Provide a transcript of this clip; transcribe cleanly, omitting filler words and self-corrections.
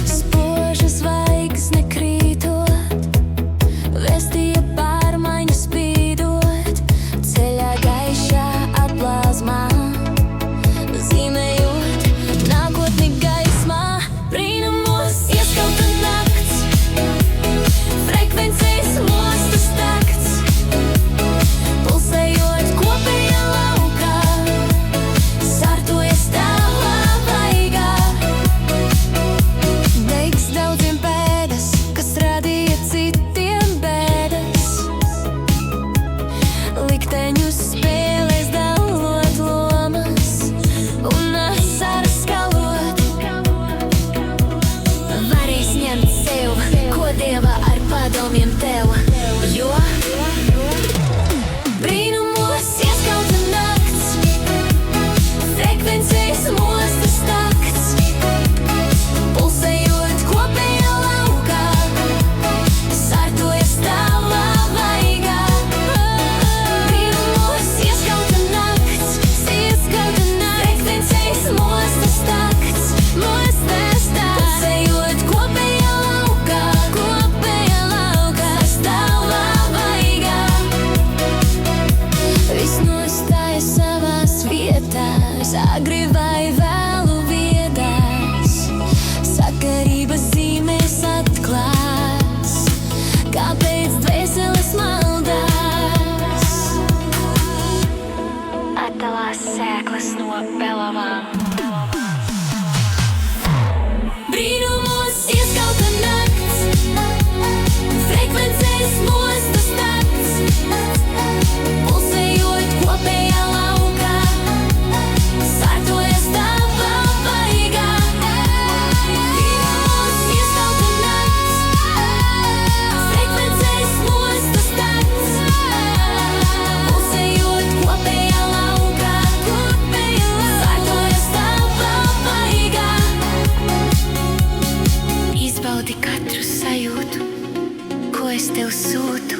Spoži zvaigzne krītot, vēstīja pārmaiņu spīdot, ceļā gaišā atplazmā, zīmējot nākotni gaismā. Brīnumos ieskauta nakts, frekvencijas mostas takts, pulsējot kopējā laukā, sārtojas tālā vaigā. Beigas daudziem pēdas, kas radīja citiem bēdas, likteņus spēlēs dalot lomas un asaras skalot. Varēs ņemt sev, ko Dieva ar padomiem tev, jo brīnumos ieskauta nakts, frekvencijas mostas takts, pulsējot kopējā laukā, sārtojas tālā vaigā. Brīnumos ieskauta nakts, frekvencijas mostas takts, pulsējot kopējā laukā, stāvā vaigā. Viss nostājas savās vietās, agri vai vēlu viedās, sakarības zīmēs atklās, kāpēc dvēseles maldās. Atdalās sēklas no pelavām. Brīnumos ieskauta nakts, frekvencijas mostas takts, pulsējot kopējā laukā, sārtojas tālā vaigā. Brīnumos ieskauta nakts, frekvencijas mostas takts, pulsējot kopējā laukā, sārtojas tālā vaigā. Izbaudi katru sajūtu, ko es tev sūtu.